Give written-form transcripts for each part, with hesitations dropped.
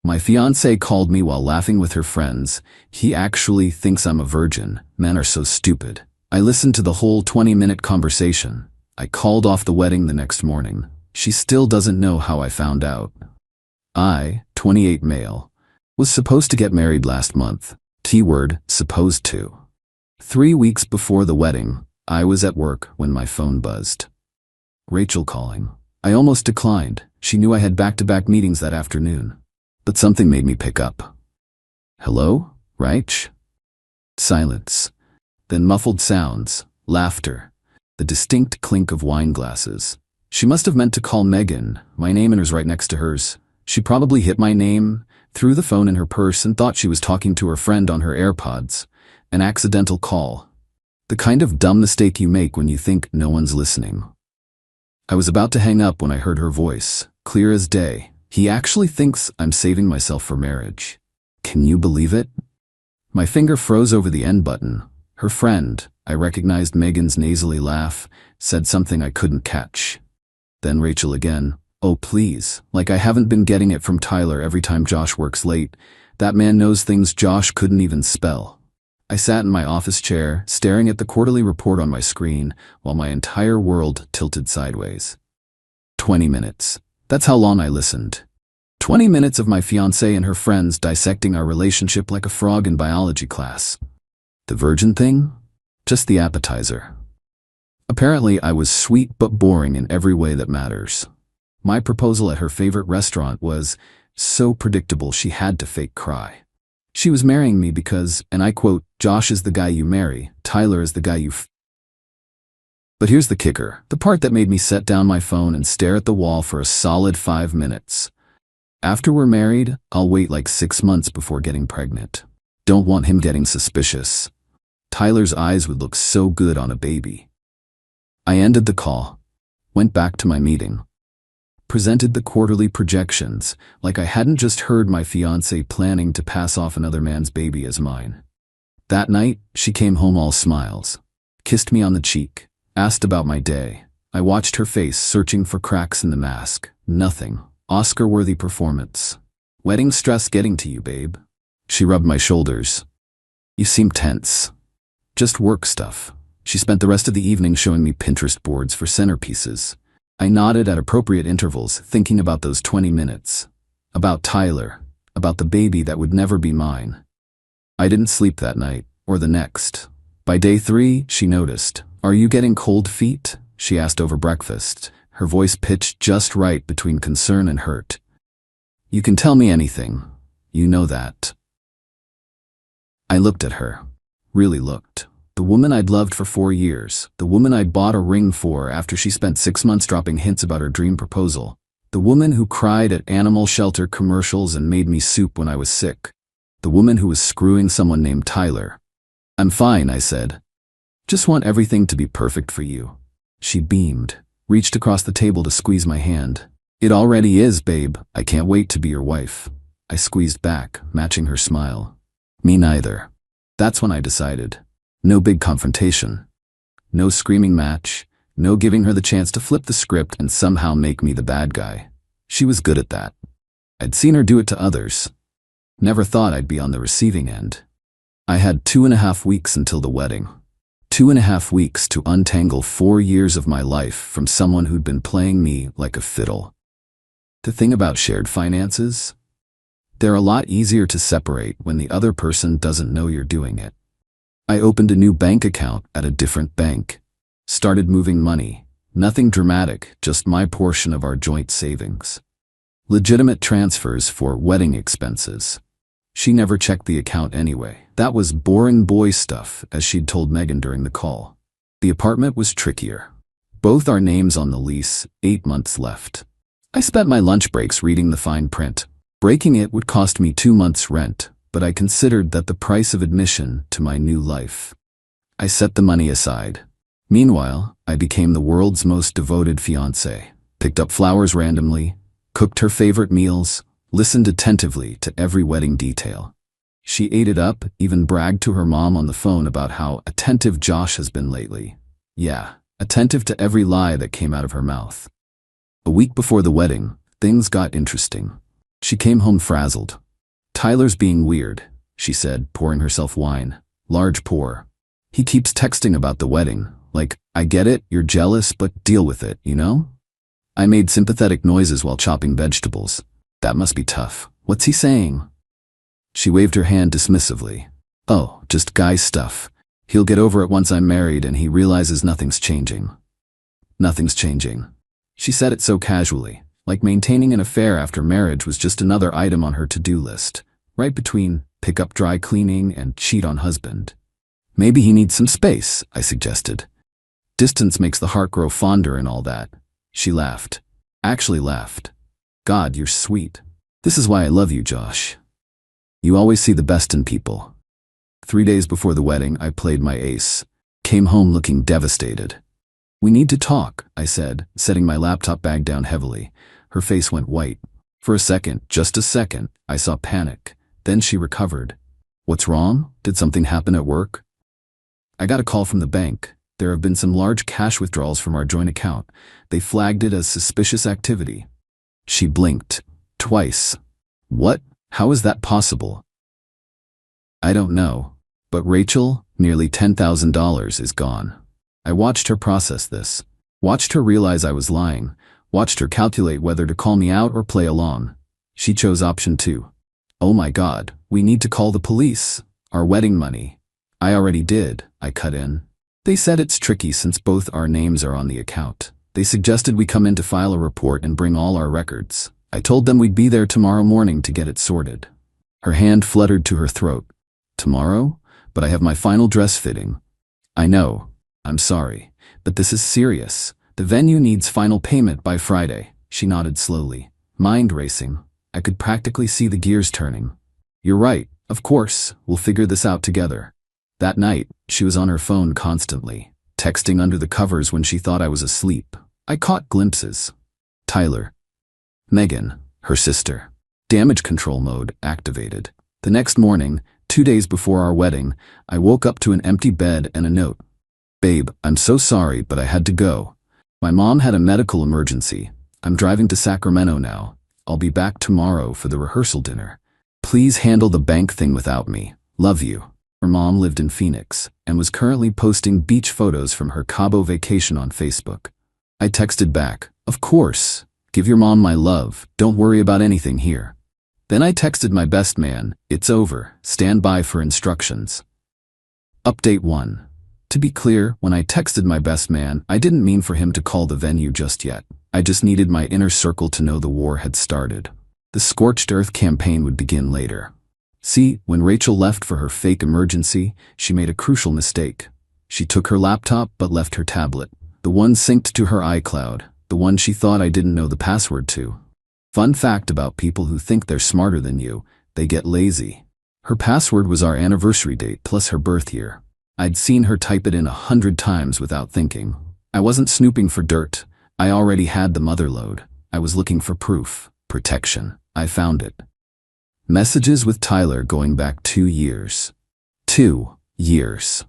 My fiancé called me while laughing with her friends. He actually thinks I'm a virgin. Men are so stupid. I listened to the whole 20-minute conversation. I called off the wedding the next morning. She still doesn't know how I found out. I, 28 male, was supposed to get married last month. T-word, supposed to. 3 weeks before the wedding, I was at work when my phone buzzed. Rachel calling. I almost declined. She knew I had back-to-back meetings that afternoon. But something made me pick up. Hello, Rach? Silence. Then muffled sounds, laughter, the distinct clink of wine glasses. She must have meant to call Megan. My name was right next to hers. She probably hit my name, threw the phone in her purse, and thought she was talking to her friend on her AirPods. An accidental call. The kind of dumb mistake you make when you think no one's listening. I was about to hang up when I heard her voice, clear as day. He actually thinks I'm saving myself for marriage. Can you believe it? My finger froze over the end button. Her friend, I recognized Megan's nasally laugh, said something I couldn't catch. Then Rachel again. Oh please, like I haven't been getting it from Tyler every time Josh works late. That man knows things Josh couldn't even spell. I sat in my office chair, staring at the quarterly report on my screen, while my entire world tilted sideways. 20 minutes. That's how long I listened. 20 minutes of my fiancée and her friends dissecting our relationship like a frog in biology class. The virgin thing? Just the appetizer. Apparently I was sweet but boring in every way that matters. My proposal at her favorite restaurant was so predictable she had to fake cry. She was marrying me because, and I quote, Josh is the guy you marry, Tyler is the guy you But here's the kicker, the part that made me set down my phone and stare at the wall for a solid 5 minutes. After we're married, I'll wait like 6 months before getting pregnant. Don't want him getting suspicious. Tyler's eyes would look so good on a baby. I ended the call, went back to my meeting, presented the quarterly projections like I hadn't just heard my fiancé planning to pass off another man's baby as mine. That night, she came home all smiles, kissed me on the cheek, asked about my day. I watched her face searching for cracks in the mask. Nothing. Oscar-worthy performance. Wedding stress getting to you, babe. She rubbed my shoulders. You seem tense. Just work stuff. She spent the rest of the evening showing me Pinterest boards for centerpieces. I nodded at appropriate intervals, thinking about those 20 minutes. About Tyler. About the baby that would never be mine. I didn't sleep that night, or the next. By day 3, she noticed. Are you getting cold feet? She asked over breakfast, her voice pitched just right between concern and hurt. You can tell me anything. You know that. I looked at her. Really looked. The woman I'd loved for 4 years. The woman I'd bought a ring for after she spent 6 months dropping hints about her dream proposal. The woman who cried at animal shelter commercials and made me soup when I was sick. The woman who was screwing someone named Tyler. I'm fine, I said. Just want everything to be perfect for you. She beamed, reached across the table to squeeze my hand. It already is, babe. I can't wait to be your wife. I squeezed back, matching her smile. Me neither. That's when I decided. No big confrontation. No screaming match. No giving her the chance to flip the script and somehow make me the bad guy. She was good at that. I'd seen her do it to others. Never thought I'd be on the receiving end. I had 2.5 weeks until the wedding. 2.5 weeks to untangle 4 years of my life from someone who'd been playing me like a fiddle. The thing about shared finances? They're a lot easier to separate when the other person doesn't know you're doing it. I opened a new bank account at a different bank. Started moving money. Nothing dramatic, just my portion of our joint savings. Legitimate transfers for wedding expenses. She never checked the account anyway. That was boring boy stuff, as she'd told Megan during the call. The apartment was trickier. Both our names on the lease, 8 months left. I spent my lunch breaks reading the fine print. Breaking it would cost me 2 months' rent, but I considered that the price of admission to my new life. I set the money aside. Meanwhile, I became the world's most devoted fiancé. Picked up flowers randomly, cooked her favorite meals, listened attentively to every wedding detail. She ate it up, even bragged to her mom on the phone about how attentive Josh has been lately. Yeah, attentive to every lie that came out of her mouth. A week before the wedding, things got interesting. She came home frazzled. Tyler's being weird, she said, pouring herself wine. Large pour. He keeps texting about the wedding. Like, I get it, you're jealous, but deal with it, you know? I made sympathetic noises while chopping vegetables. That must be tough. What's he saying? She waved her hand dismissively. Oh, just guy stuff. He'll get over it once I'm married and he realizes nothing's changing. Nothing's changing. She said it so casually, like maintaining an affair after marriage was just another item on her to-do list, right between pick up dry cleaning and cheat on husband. Maybe he needs some space, I suggested. Distance makes the heart grow fonder and all that. She laughed. Actually laughed. God, you're sweet. This is why I love you, Josh. You always see the best in people. 3 days before the wedding, I played my ace. Came home looking devastated. We need to talk, I said, setting my laptop bag down heavily. Her face went white. For a second, just a second, I saw panic. Then she recovered. What's wrong? Did something happen at work? I got a call from the bank. There have been some large cash withdrawals from our joint account. They flagged it as suspicious activity. She blinked. Twice. What? How is that possible? I don't know. But Rachel, nearly $10,000 is gone. I watched her process this. Watched her realize I was lying. Watched her calculate whether to call me out or play along. She chose option 2. Oh my God, we need to call the police. Our wedding money. I already did, I cut in. They said it's tricky since both our names are on the account. They suggested we come in to file a report and bring all our records. I told them we'd be there tomorrow morning to get it sorted. Her hand fluttered to her throat. Tomorrow? But I have my final dress fitting. I know. I'm sorry. But this is serious. The venue needs final payment by Friday. She nodded slowly. Mind racing. I could practically see the gears turning. You're right. Of course. We'll figure this out together. That night, she was on her phone constantly, texting under the covers when she thought I was asleep. I caught glimpses. Tyler. Megan, her sister. Damage control mode activated. The next morning, 2 days before our wedding, I woke up to an empty bed and a note. Babe, I'm so sorry, but I had to go. My mom had a medical emergency. I'm driving to Sacramento now. I'll be back tomorrow for the rehearsal dinner. Please handle the bank thing without me. Love you. Her mom lived in Phoenix and was currently posting beach photos from her Cabo vacation on Facebook. I texted back, of course. Give your mom my love. Don't worry about anything here. Then I texted my best man, it's over. Stand by for instructions. Update 1. To be clear, when I texted my best man, I didn't mean for him to call the venue just yet. I just needed my inner circle to know the war had started. The scorched earth campaign would begin later. See, when Rachel left for her fake emergency, she made a crucial mistake. She took her laptop but left her tablet. The one synced to her iCloud, the one she thought I didn't know the password to. Fun fact about people who think they're smarter than you, they get lazy. Her password was our anniversary date plus her birth year. I'd seen her type it in 100 times without thinking. I wasn't snooping for dirt. I already had the motherlode. I was looking for proof, protection. I found it. Messages with Tyler going back 2 years. 2 years.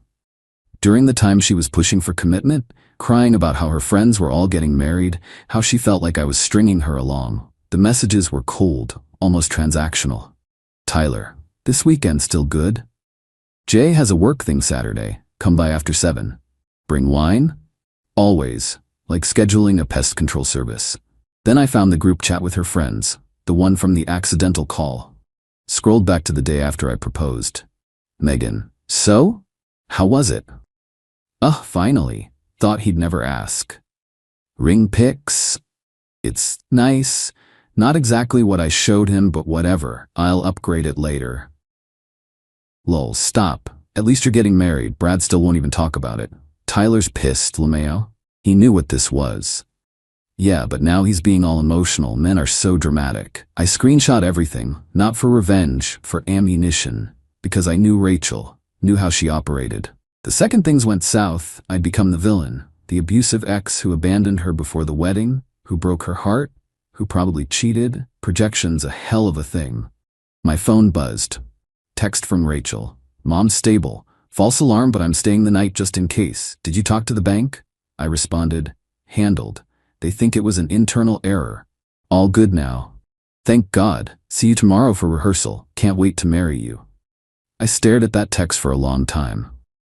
During the time she was pushing for commitment, crying about how her friends were all getting married, how she felt like I was stringing her along. The messages were cold, almost transactional. Tyler, this weekend still good? Jay has a work thing Saturday. Come by after 7. Bring wine? Always. Like scheduling a pest control service. Then I found the group chat with her friends, the one from the accidental call. Scrolled back to the day after I proposed. Megan, so? How was it? Finally. Thought he'd never ask. Ring pics? It's nice. Not exactly what I showed him, but whatever. I'll upgrade it later. Lol, stop. At least you're getting married. Brad still won't even talk about it. Tyler's pissed, LeMayo. He knew what this was. Yeah, but now he's being all emotional. Men are so dramatic. I screenshot everything, not for revenge, for ammunition. Because I knew Rachel, knew how she operated. The second things went south, I'd become the villain. The abusive ex who abandoned her before the wedding, who broke her heart, who probably cheated. Projection's a hell of a thing. My phone buzzed. Text from Rachel. Mom's stable. False alarm, but I'm staying the night just in case. Did you talk to the bank? I responded. Handled. They think it was an internal error. All good now. Thank God. See you tomorrow for rehearsal. Can't wait to marry you. I stared at that text for a long time.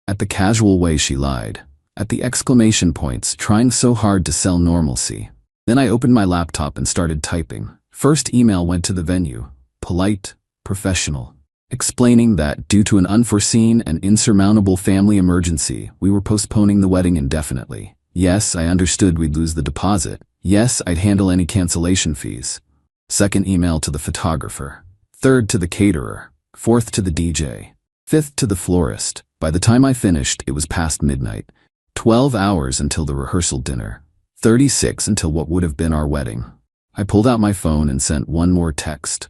At the casual way she lied. At the exclamation points, trying so hard to sell normalcy. Then I opened my laptop and started typing. First email went to the venue. Polite, professional. Explaining that, due to an unforeseen and insurmountable family emergency, we were postponing the wedding indefinitely. Yes, I understood we'd lose the deposit. Yes, I'd handle any cancellation fees. Second email to the photographer. Third to the caterer. Fourth to the DJ. Fifth to the florist. By the time I finished, it was past midnight. 12 hours until the rehearsal dinner. 36 until what would have been our wedding. I pulled out my phone and sent one more text.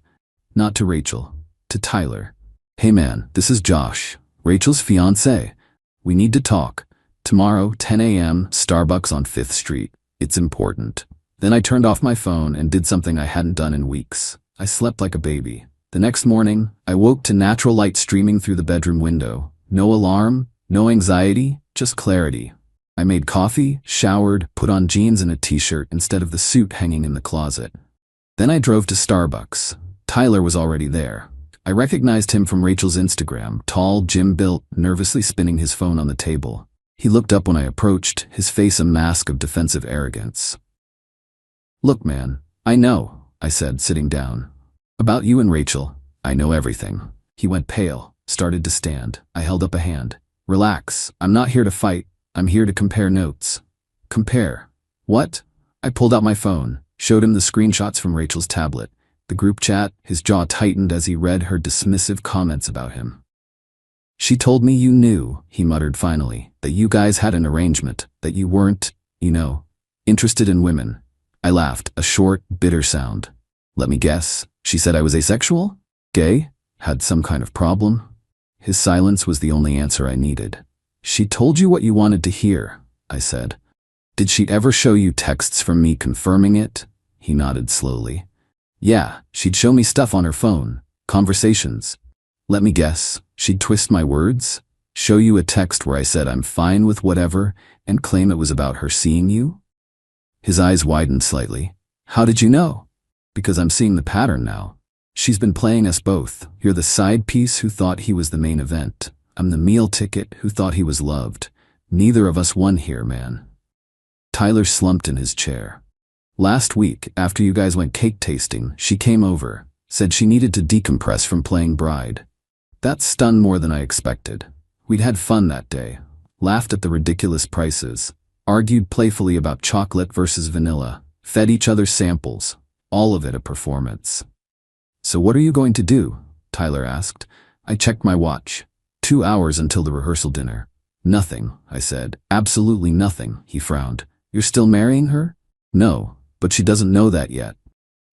Not to Rachel. To Tyler. Hey man, this is Josh, Rachel's fiancé. We need to talk. Tomorrow, 10 a.m., Starbucks on 5th Street. It's important. Then I turned off my phone and did something I hadn't done in weeks. I slept like a baby. The next morning, I woke to natural light streaming through the bedroom window. No alarm, no anxiety, just clarity. I made coffee, showered, put on jeans and a t-shirt instead of the suit hanging in the closet. Then I drove to Starbucks. Tyler was already there. I recognized him from Rachel's Instagram, tall, gym-built, nervously spinning his phone on the table. He looked up when I approached, his face a mask of defensive arrogance. Look, man, I know, I said, sitting down. About you and Rachel, I know everything. He went pale, started to stand. I held up a hand. Relax, I'm not here to fight. I'm here to compare notes. Compare? What? I pulled out my phone, showed him the screenshots from Rachel's tablet. The group chat, his jaw tightened as he read her dismissive comments about him. She told me you knew, he muttered finally, that you guys had an arrangement, that you weren't, interested in women. I laughed, a short, bitter sound. Let me guess, she said I was asexual? Gay? Had some kind of problem? His silence was the only answer I needed. She told you what you wanted to hear, I said. Did she ever show you texts from me confirming it? He nodded slowly. Yeah, she'd show me stuff on her phone, conversations. Let me guess, she'd twist my words, show you a text where I said I'm fine with whatever, and claim it was about her seeing you? His eyes widened slightly. How did you know? Because I'm seeing the pattern now. She's been playing us both. You're the side piece who thought he was the main event. I'm the meal ticket who thought he was loved. Neither of us won here, man. Tyler slumped in his chair. Last week, after you guys went cake tasting, she came over, said she needed to decompress from playing bride. That stunned more than I expected. We'd had fun that day, laughed at the ridiculous prices, argued playfully about chocolate versus vanilla, fed each other samples, all of it a performance. So what are you going to do? Tyler asked. I checked my watch. 2 hours until the rehearsal dinner. Nothing, I said. Absolutely nothing, he frowned. You're still marrying her? No, but she doesn't know that yet.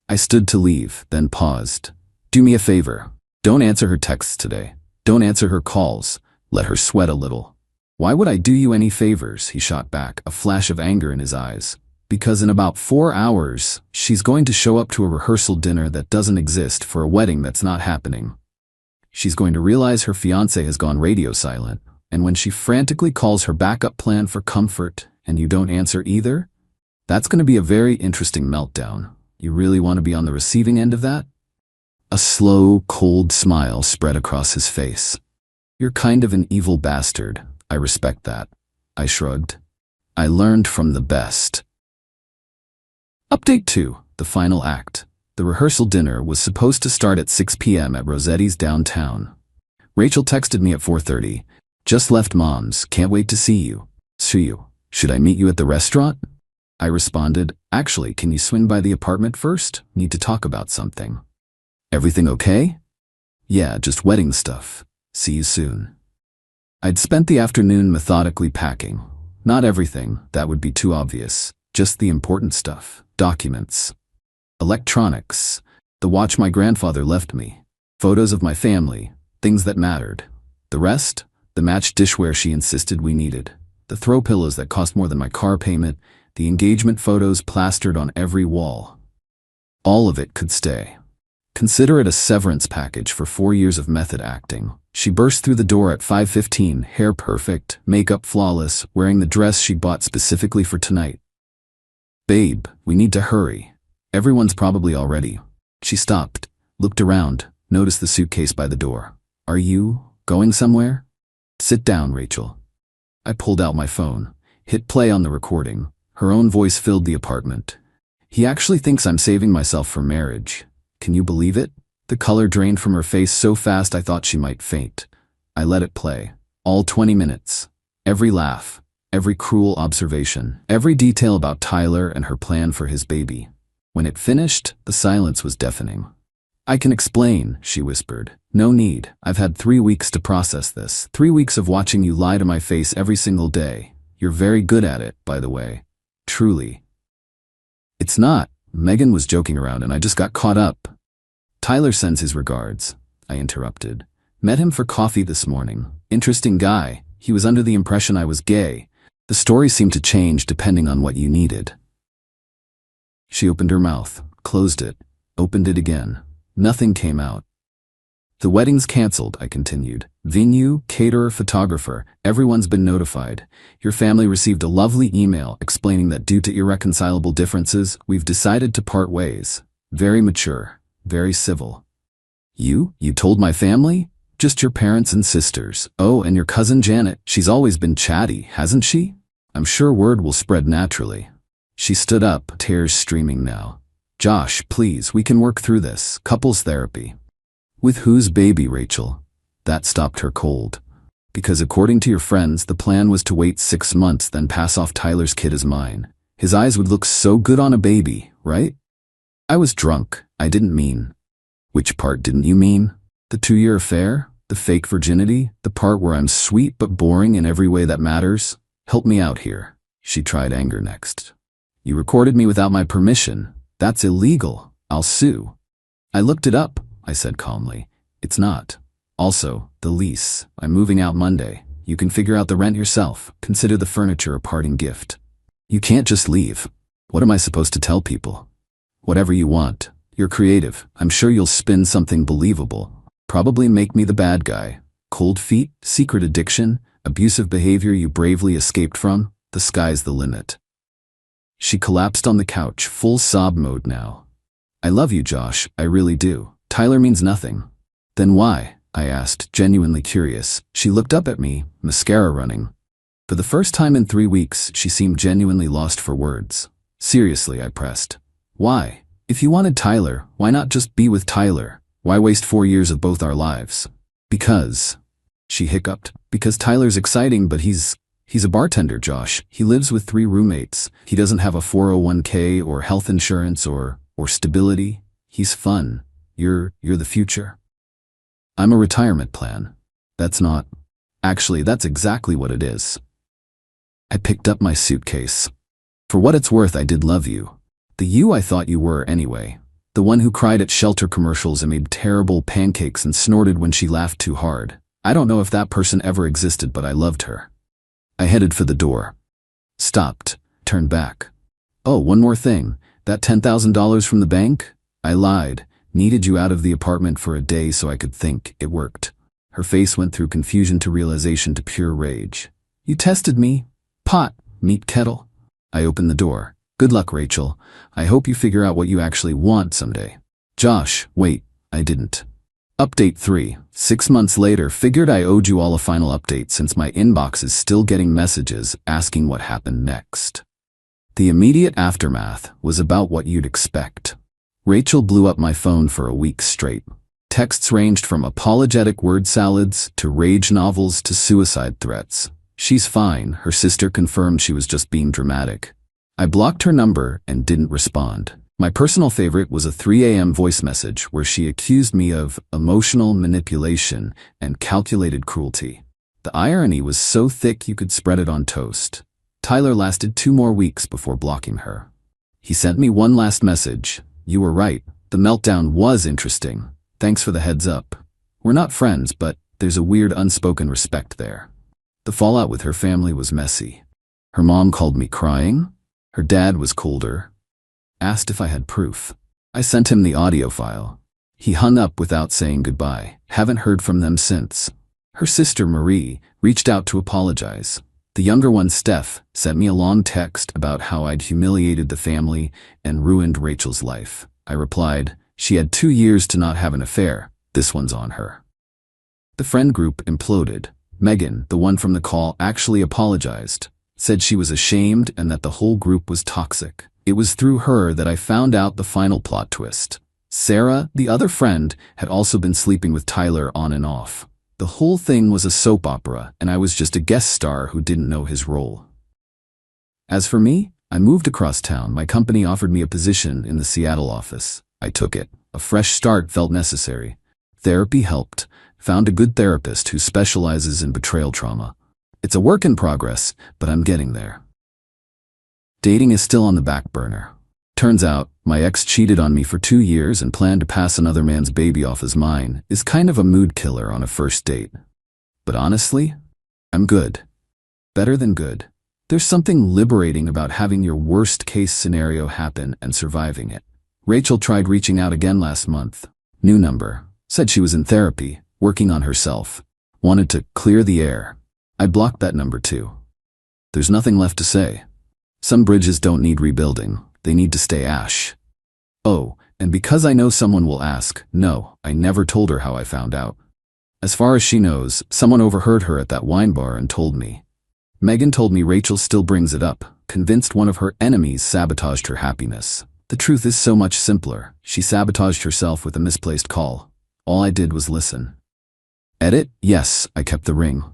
I stood to leave, then paused. Do me a favor. Don't answer her texts today. Don't answer her calls. Let her sweat a little. Why would I do you any favors? He shot back, a flash of anger in his eyes. Because in about 4 hours, she's going to show up to a rehearsal dinner that doesn't exist for a wedding that's not happening. She's going to realize her fiancé has gone radio silent, and when she frantically calls her backup plan for comfort and you don't answer either, that's going to be a very interesting meltdown. You really want to be on the receiving end of that? A slow, cold smile spread across his face. You're kind of an evil bastard. I respect that. I shrugged. I learned from the best. Update 2, the final act. The rehearsal dinner was supposed to start at 6 p.m. at Rosetti's downtown. Rachel texted me at 4:30. Just left Mom's, can't wait to see you. See you. Should I meet you at the restaurant? I responded, actually, can you swing by the apartment first? Need to talk about something. Everything okay? Yeah, just wedding stuff. See you soon. I'd spent the afternoon methodically packing. Not everything, that would be too obvious. Just the important stuff. Documents. Electronics. The watch my grandfather left me. Photos of my family. Things that mattered. The rest? The matched dishware she insisted we needed. The throw pillows that cost more than my car payment. The engagement photos plastered on every wall. All of it could stay. Consider it a severance package for 4 years of method acting. She burst through the door at 5:15, hair perfect, makeup flawless, wearing the dress she'd bought specifically for tonight. Babe, we need to hurry. Everyone's probably all ready. She stopped, looked around, noticed the suitcase by the door. Are you going somewhere? Sit down, Rachel. I pulled out my phone, hit play on the recording. Her own voice filled the apartment. He actually thinks I'm saving myself for marriage. Can you believe it? The color drained from her face so fast I thought she might faint. I let it play. All 20 minutes. Every laugh, every cruel observation, every detail about Tyler and her plan for his baby. When it finished, the silence was deafening. I can explain, she whispered. No need. I've had 3 weeks to process this. 3 weeks of watching you lie to my face every single day. You're very good at it, by the way. Truly. It's not. Megan was joking around and I just got caught up. Tyler sends his regards. I interrupted. Met him for coffee this morning. Interesting guy. He was under the impression I was gay. The story seemed to change depending on what you needed. She opened her mouth, closed it, opened it again. Nothing came out. The wedding's canceled, I continued. Venue, caterer, photographer, everyone's been notified. Your family received a lovely email explaining that due to irreconcilable differences, we've decided to part ways. Very mature, very civil. You told my family? Just your parents and sisters. Oh, and your cousin Janet. She's always been chatty, hasn't she? I'm sure word will spread naturally. She stood up, tears streaming now. Josh, please, we can work through this. Couples therapy. With whose baby, Rachel? That stopped her cold. Because according to your friends, the plan was to wait 6 months, then pass off Tyler's kid as mine. His eyes would look so good on a baby, right? I was drunk. I didn't mean. Which part didn't you mean? The 2-year affair? The fake virginity? The part where I'm sweet but boring in every way that matters? Help me out here. She tried anger next. You recorded me without my permission. That's illegal. I'll sue. I looked it up, I said calmly. It's not. Also, the lease. I'm moving out Monday. You can figure out the rent yourself. Consider the furniture a parting gift. You can't just leave. What am I supposed to tell people? Whatever you want. You're creative. I'm sure you'll spin something believable. Probably make me the bad guy. Cold feet, secret addiction, abusive behavior you bravely escaped from. The sky's the limit. She collapsed on the couch, full sob mode now. I love you, Josh. I really do. Tyler means nothing. Then why? I asked, genuinely curious. She looked up at me, mascara running. For the first time in 3 weeks, she seemed genuinely lost for words. Seriously, I pressed. Why? If you wanted Tyler, why not just be with Tyler? Why waste 4 years of both our lives? Because. She hiccuped. Because Tyler's exciting, but he's a bartender, Josh. He lives with 3 roommates. He doesn't have a 401k or health insurance or stability. He's fun. You're the future. I'm a retirement plan. That's not. Actually, that's exactly what it is. I picked up my suitcase. For what it's worth, I did love you. The you I thought you were anyway. The one who cried at shelter commercials and made terrible pancakes and snorted when she laughed too hard. I don't know if that person ever existed, but I loved her. I headed for the door. Stopped. Turned back. Oh, one more thing. That $10,000 from the bank? I lied. Needed you out of the apartment for a day so I could think. It worked. Her face went through confusion to realization to pure rage. You tested me. Pot. Meet kettle. I opened the door. Good luck, Rachel. I hope you figure out what you actually want someday. Josh, wait. I didn't. Update 3. 6 months later, figured I owed you all a final update since my inbox is still getting messages asking what happened next. The immediate aftermath was about what you'd expect. Rachel blew up my phone for a week straight. Texts ranged from apologetic word salads to rage novels to suicide threats. She's fine, her sister confirmed she was just being dramatic. I blocked her number and didn't respond. My personal favorite was a 3 a.m. voice message where she accused me of emotional manipulation and calculated cruelty. The irony was so thick you could spread it on toast. Tyler lasted 2 more weeks before blocking her. He sent me one last message. You were right. The meltdown was interesting. Thanks for the heads up. We're not friends, but there's a weird unspoken respect there. The fallout with her family was messy. Her mom called me crying. Her dad was colder. Asked if I had proof. I sent him the audio file. He hung up without saying goodbye. Haven't heard from them since. Her sister, Marie, reached out to apologize. The younger one, Steph, sent me a long text about how I'd humiliated the family and ruined Rachel's life. I replied, She had 2 years to not have an affair. This one's on her. The friend group imploded. Megan, the one from the call, actually apologized, said she was ashamed and that the whole group was toxic. It was through her that I found out the final plot twist. Sarah, the other friend, had also been sleeping with Tyler on and off. The whole thing was a soap opera, and I was just a guest star who didn't know his role. As for me, I moved across town. My company offered me a position in the Seattle office. I took it. A fresh start felt necessary. Therapy helped. Found a good therapist who specializes in betrayal trauma. It's a work in progress, but I'm getting there. Dating is still on the back burner. Turns out, my ex cheated on me for 2 years and planned to pass another man's baby off as mine. Is kind of a mood killer on a first date. But honestly, I'm good. Better than good. There's something liberating about having your worst case scenario happen and surviving it. Rachel tried reaching out again last month. New number. Said she was in therapy, working on herself. Wanted to clear the air. I blocked that number too. There's nothing left to say. Some bridges don't need rebuilding. They need to stay ash. Oh, and because I know someone will ask, no, I never told her how I found out. As far as she knows, someone overheard her at that wine bar and told me. Megan told me Rachel still brings it up, convinced one of her enemies sabotaged her happiness. The truth is so much simpler. She sabotaged herself with a misplaced call. All I did was listen. Edit, yes, I kept the ring.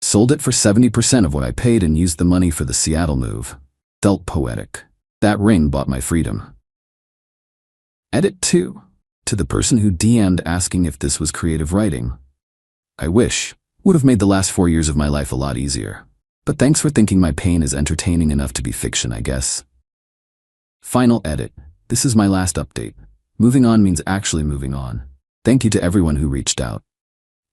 Sold it for 70% of what I paid and used the money for the Seattle move. Felt poetic. That ring bought my freedom. Edit 2. To the person who DM'd asking if this was creative writing. I wish. Would have made the last 4 years of my life a lot easier. But thanks for thinking my pain is entertaining enough to be fiction, I guess. Final edit. This is my last update. Moving on means actually moving on. Thank you to everyone who reached out.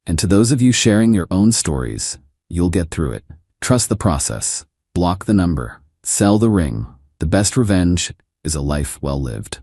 And to those of you sharing your own stories, you'll get through it. Trust the process. Block the number. Sell the ring. The best revenge is a life well lived.